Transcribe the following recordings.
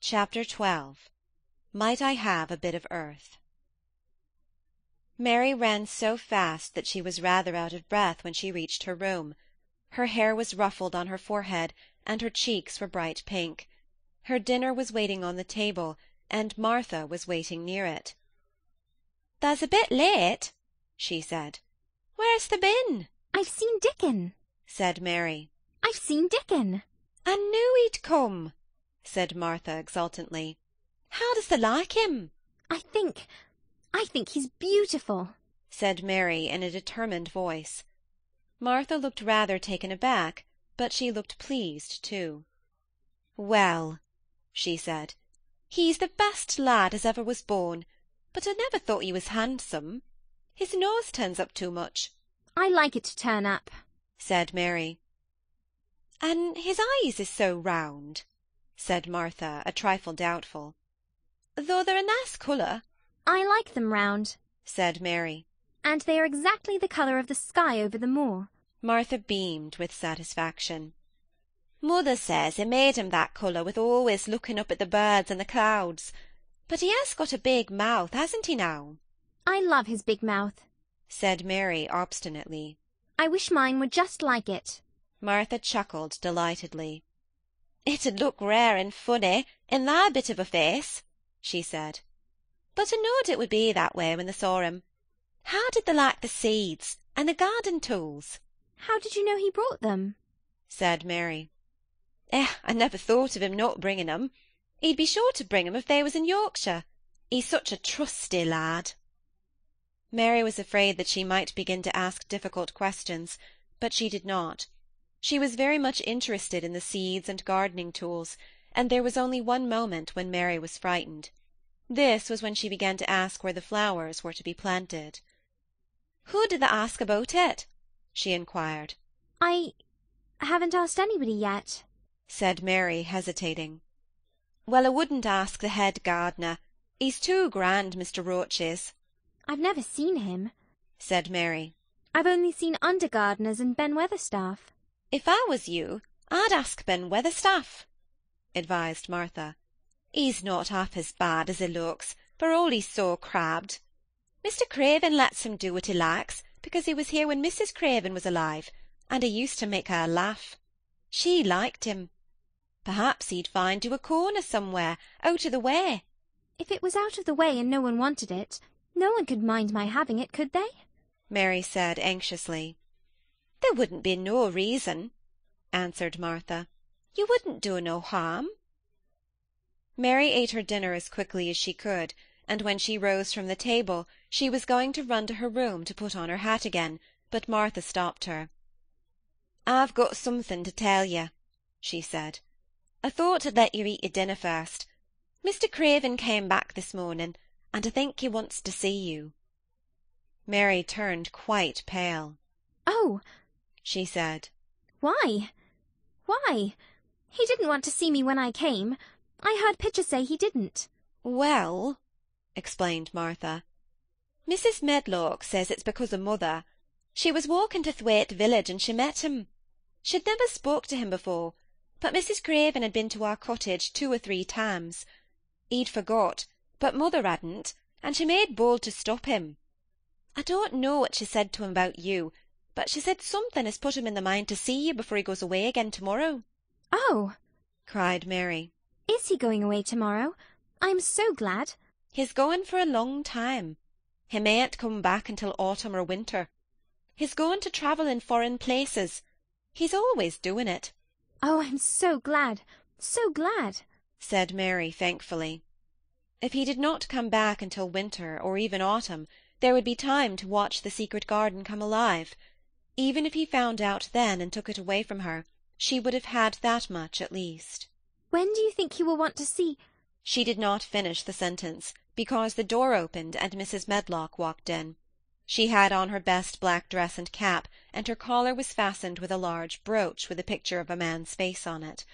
Chapter 12 Might I Have a Bit of Earth? Mary ran so fast that she was rather out of breath when she reached her room. Her hair was ruffled on her forehead, and her cheeks were bright pink. Her dinner was waiting on the table, and Martha was waiting near it. "Tha's a bit late," she said. "Where's tha been?" "I've seen Dickon," said Mary. "I've seen Dickon." "I knew he'd come," said Martha exultantly. "How does thee like him?" I think he's beautiful," said Mary in a determined voice. Martha looked rather taken aback, but she looked pleased too. "Well," she said, "he's the best lad as ever was born, but I never thought he was handsome. His nose turns up too much." "I like it to turn up," said Mary. "An' his eyes is so round," said Martha, a trifle doubtful. "Though they're a nice colour." "I like them round," said Mary. "and they are exactly the colour of the sky over the moor." Martha beamed with satisfaction. "Mother says he made him that colour with always looking up at the birds and the clouds. But he has got a big mouth, hasn't he now?" "I love his big mouth," said said Mary obstinately. "I wish mine were just like it." Martha chuckled delightedly. "It'd look rare and funny in thy bit of a face," she said. "But I knowed it would be that way when they saw him. How did they like the seeds and the garden tools?" "How did you know he brought them?" said Mary. I never thought of him not bringing 'em. He'd be sure to bring 'em if they was in Yorkshire. He's such a trusty lad." Mary was afraid that she might begin to ask difficult questions, but she did not. She was very much interested in the seeds and gardening tools, and there was only one moment when Mary was frightened. This was when she began to ask where the flowers were to be planted. "Who did they ask about it?" she inquired. "I haven't asked anybody yet," said Mary, hesitating. "Well, I wouldn't ask the head gardener. He's too grand, Mr. Roach is." "I've never seen him," said Mary. "I've only seen under gardeners and Ben Weatherstaff." "If I was you, I'd ask Ben Weatherstaff," advised Martha. "He's not half as bad as he looks, for all he's so crabbed. Mr. Craven lets him do what he likes, because he was here when Mrs. Craven was alive, and he used to make her laugh. She liked him. Perhaps he'd find you a corner somewhere, out of the way." "If it was out of the way and no one wanted it, no one could mind my having it, could they?" Mary said anxiously. "There wouldn't be no reason," answered Martha. "You wouldn't do no harm." Mary ate her dinner as quickly as she could, and when she rose from the table she was going to run to her room to put on her hat again, but Martha stopped her. "I've got something to tell you," she said. "I thought I'd let you eat your dinner first. Mr. Craven came back this morning, and I think he wants to see you." Mary turned quite pale. "Oh," she said. "Why? Why? He didn't want to see me when I came. I heard Pitcher say he didn't." "Well," explained Martha, "Mrs. Medlock says it's because of mother. She was walking to Thwaite village and she met him. She'd never spoke to him before, but Mrs. Craven had been to our cottage 2 or 3 times. He'd forgot, but mother hadn't, and she made bold to stop him. I don't know what she said to him about you, but she said something has put him in the mind to see you before he goes away again tomorrow." "Oh!" cried Mary. "Is he going away tomorrow? I'm so glad." "He's going for a long time. He mayn't come back until autumn or winter. He's going to travel in foreign places. He's always doing it." "Oh, I'm so glad, so glad," said Mary thankfully. If he did not come back until winter or even autumn, there would be time to watch the secret garden come alive. Even if he found out then and took it away from her, she would have had that much at least. "When do you think he will want to see—" She did not finish the sentence, because the door opened and Mrs. Medlock walked in. She had on her best black dress and cap, and her collar was fastened with a large brooch with a picture of a man's face on it.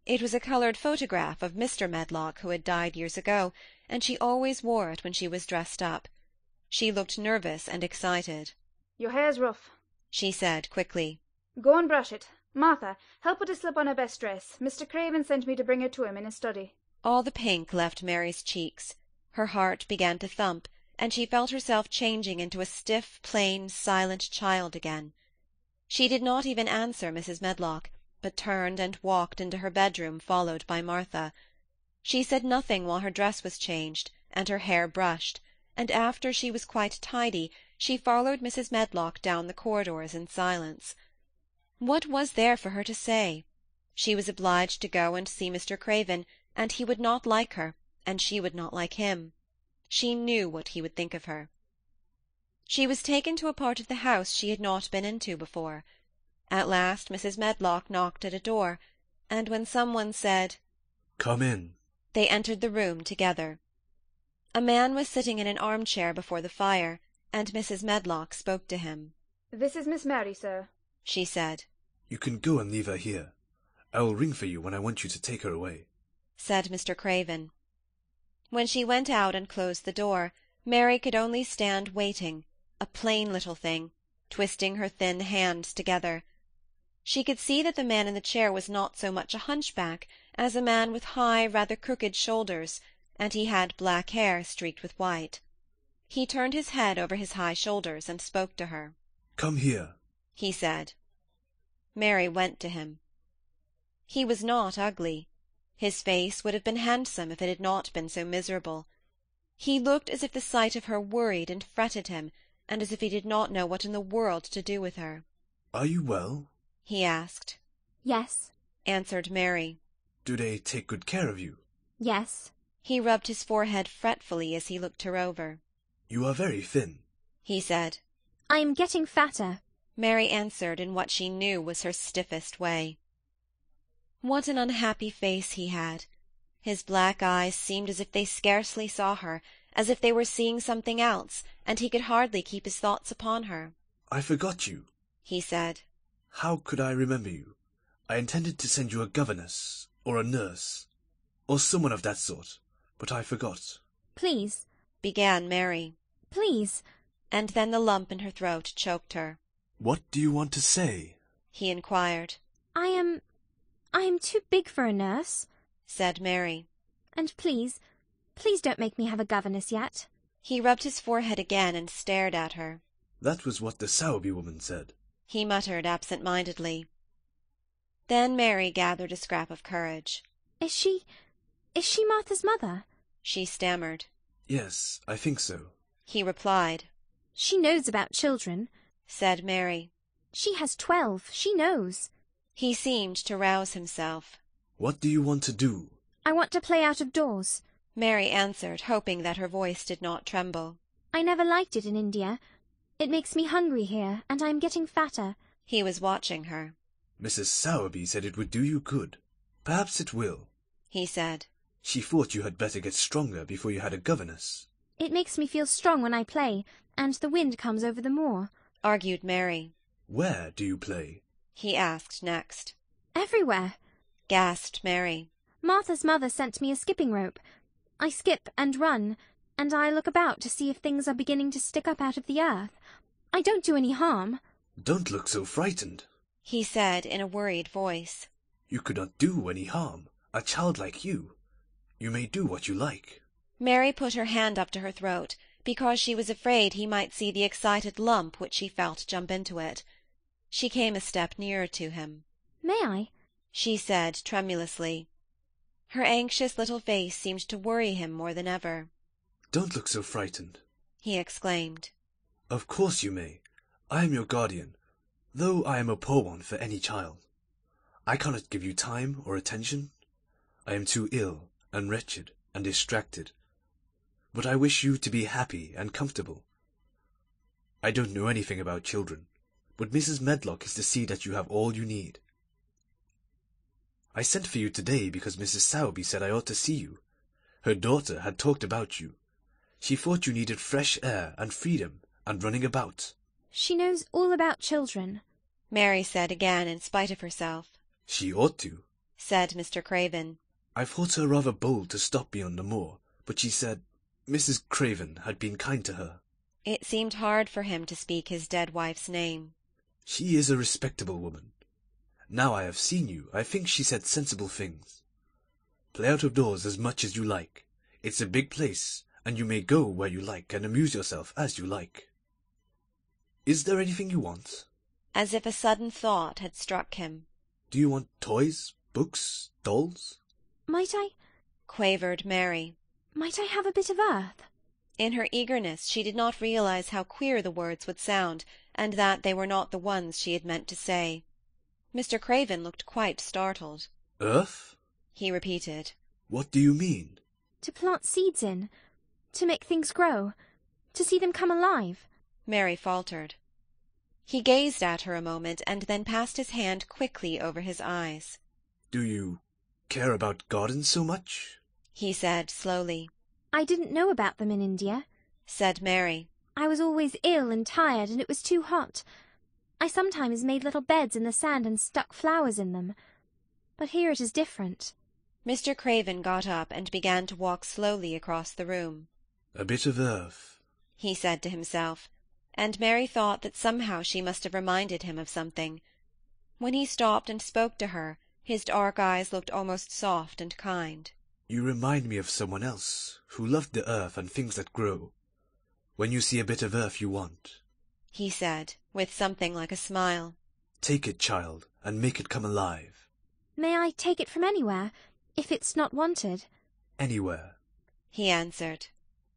It was a coloured photograph of Mr. Medlock, who had died years ago, and she always wore it when she was dressed up. She looked nervous and excited. "Your hair's rough," she said quickly. "Go and brush it. Martha, help her to slip on her best dress. Mr. Craven sent me to bring her to him in his study." All the pink left Mary's cheeks. Her heart began to thump, and she felt herself changing into a stiff, plain, silent child again. She did not even answer Mrs. Medlock, but turned and walked into her bedroom, followed by Martha. She said nothing while her dress was changed and her hair brushed, and after she was quite tidy she followed Mrs. Medlock down the corridors in silence. What was there for her to say? She was obliged to go and see Mr. Craven, and he would not like her, and she would not like him. She knew what he would think of her. She was taken to a part of the house she had not been into before. At last Mrs. Medlock knocked at a door, and when some one said, "Come in," they entered the room together. A man was sitting in an armchair before the fire, and Mrs. Medlock spoke to him. "This is Miss Mary, sir," she said. "You can go and leave her here. I will ring for you when I want you to take her away," said Mr. Craven. When she went out and closed the door, Mary could only stand waiting, a plain little thing, twisting her thin hands together. She could see that the man in the chair was not so much a hunchback as a man with high, rather crooked shoulders, and he had black hair streaked with white. He turned his head over his high shoulders and spoke to her. "Come here," he said. Mary went to him. He was not ugly. His face would have been handsome if it had not been so miserable. He looked as if the sight of her worried and fretted him, and as if he did not know what in the world to do with her. "Are you well?" he asked. Yes. Answered Mary. "Do they take good care of you?" Yes. He rubbed his forehead fretfully as he looked her over. "You are very thin," he said. I am getting fatter. Mary answered in what she knew was her stiffest way. What an unhappy face he had! His black eyes seemed as if they scarcely saw her, as if they were seeing something else, and he could hardly keep his thoughts upon her. "I forgot you," he said. "How could I remember you? I intended to send you a governess, or a nurse, or someone of that sort, but I forgot." Please. began Mary. Please. And then the lump in her throat choked her. "What do you want to say?" he inquired. I am too big for a nurse, said Mary. And please don't make me have a governess yet. He rubbed his forehead again and stared at her. "That was what the Sowerby woman said," he muttered absent-mindedly. Then Mary gathered a scrap of courage. Is she Martha's mother? she stammered. "Yes, I think so," he replied. She knows about children, said Mary. She has 12. She knows. He seemed to rouse himself. "What do you want to do?" I want to play out of doors. Mary answered, hoping that her voice did not tremble. I never liked it in India. It makes me hungry here, and I am getting fatter. He was watching her. "Mrs. Sowerby said it would do you good. Perhaps it will," he said. "She thought you had better get stronger before you had a governess." It makes me feel strong when I play, and the wind comes over the moor, argued Mary. "Where do you play?" he asked next. Everywhere, gasped Mary. Martha's mother sent me a skipping rope. I skip and run, and I look about to see if things are beginning to stick up out of the earth. I don't do any harm. "Don't look so frightened," he said in a worried voice. "You could not do any harm. A child like you. You may do what you like." Mary put her hand up to her throat, because she was afraid he might see the excited lump which she felt jump into it. She came a step nearer to him. May I? she said tremulously. Her anxious little face seemed to worry him more than ever. "Don't look so frightened," he exclaimed. "Of course you may. I am your guardian, though I am a poor one for any child. I cannot give you time or attention. I am too ill and wretched and distracted. But I wish you to be happy and comfortable. I don't know anything about children, but Mrs. Medlock is to see that you have all you need. I sent for you today because Mrs. Sowerby said I ought to see you. Her daughter had talked about you. She thought you needed fresh air and freedom and running about." She knows all about children, Mary said again in spite of herself. "She ought to," said Mr. Craven. "I thought her rather bold to stop me on the moor, but she said Mrs. Craven had been kind to her." It seemed hard for him to speak his dead wife's name. "She is a respectable woman. Now I have seen you, I think she said sensible things. Play out of doors as much as you like. It's a big place, and you may go where you like and amuse yourself as you like. Is there anything you want?" As if a sudden thought had struck him. "Do you want toys, books, dolls?" Might I quavered Mary. have a bit of earth? In her eagerness she did not realize how queer the words would sound, and that they were not the ones she had meant to say. Mr. Craven looked quite startled. "Earth?" he repeated. "What do you mean?" To plant seeds in, to make things grow, to see them come alive. Mary faltered. He gazed at her a moment, and then passed his hand quickly over his eyes. "Do you care about gardens so much?" he said slowly. I didn't know about them in India, said Mary. I was always ill and tired, and it was too hot. I sometimes made little beds in the sand and stuck flowers in them. But here it is different. Mr. Craven got up and began to walk slowly across the room. "A bit of earth," he said to himself, and Mary thought that somehow she must have reminded him of something. When he stopped and spoke to her, his dark eyes looked almost soft and kind. "You remind me of someone else who loved the earth and things that grow. When you see a bit of earth you want," he said, with something like a smile, "take it, child, and make it come alive." May I take it from anywhere, if it's not wanted? "Anywhere," he answered.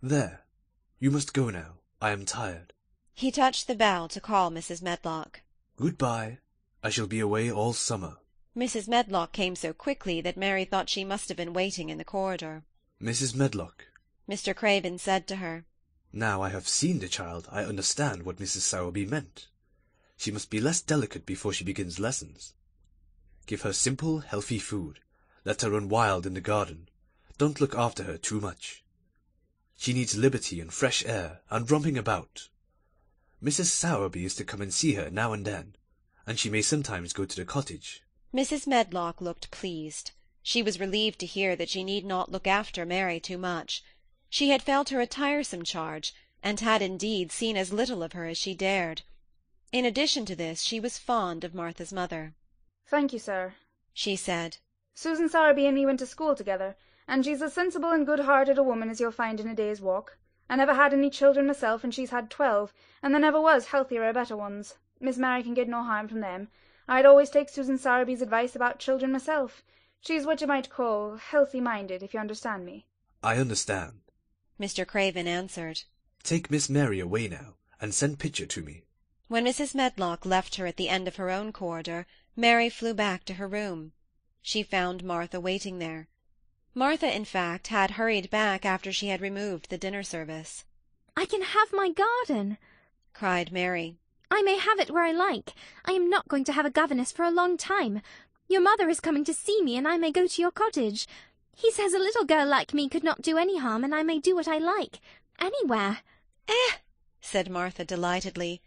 "There. You must go now. I am tired." He touched the bell to call Mrs. Medlock. "Goodbye. I shall be away all summer." Mrs. Medlock came so quickly that Mary thought she must have been waiting in the corridor. "Mrs. Medlock," Mr. Craven said to her, "now I have seen the child, I understand what Mrs. Sowerby meant. She must be less delicate before she begins lessons. Give her simple, healthy food. Let her run wild in the garden. Don't look after her too much. She needs liberty and fresh air, and romping about. Mrs. Sowerby is to come and see her now and then, and she may sometimes go to the cottage." Mrs. Medlock looked pleased. She was relieved to hear that she need not look after Mary too much. She had felt her a tiresome charge, and had indeed seen as little of her as she dared. In addition to this, she was fond of Martha's mother. "Thank you, sir," she said. "Susan Sowerby and me went to school together, and she's as sensible and good-hearted a woman as you'll find in a day's walk. I never had any children myself, and she's had 12, and there never was healthier or better ones. Miss Mary can get no harm from them. I'd always take Susan Sowerby's advice about children myself. She's what you might call healthy-minded, if you understand me." "I understand," Mr. Craven answered. "Take Miss Mary away now, and send Pitcher to me." When Mrs. Medlock left her at the end of her own corridor, Mary flew back to her room. She found Martha waiting there. Martha, in fact, had hurried back after she had removed the dinner service. I can have my garden, cried Mary. I may have it where I like. I am not going to have a governess for a long time. Your mother is coming to see me, and I may go to your cottage. He says a little girl like me could not do any harm, and I may do what I like, anywhere. Said Martha delightedly.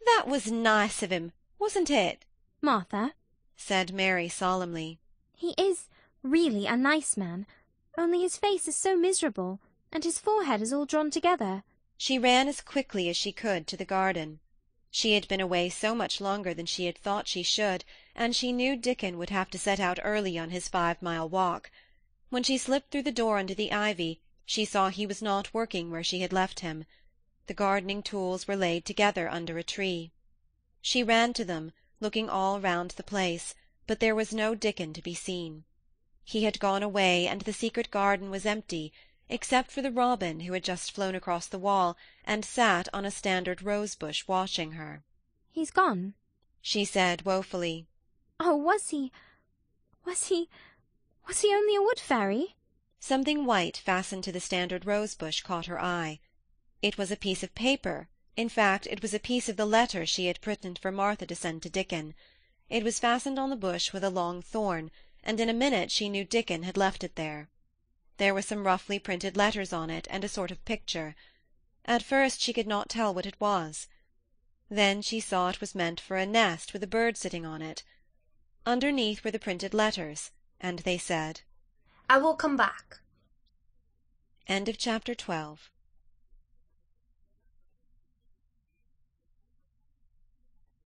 That was nice of him, wasn't it? Martha, said Mary solemnly. He is really a nice man, only his face is so miserable, and his forehead is all drawn together. She ran as quickly as she could to the garden. She had been away so much longer than she had thought she should, and she knew Dickon would have to set out early on his 5-mile walk. When she slipped through the door under the ivy, she saw he was not working where she had left him. The gardening tools were laid together under a tree. She ran to them, looking all round the place, but there was no Dickon to be seen. He had gone away, and the secret garden was empty, except for the robin who had just flown across the wall and sat on a standard rose-bush watching her. He's gone, she said woefully. Oh, was he only a wood-fairy? Something white fastened to the standard rose-bush caught her eye. It was a piece of paper. In fact, it was a piece of the letter she had written for Martha to send to Dickon. It was fastened on the bush with a long thorn, and in a minute she knew Dickon had left it there. There were some roughly printed letters on it, and a sort of picture. At first she could not tell what it was. Then she saw it was meant for a nest with a bird sitting on it. Underneath were the printed letters, and they said, I will come back. End of chapter 12.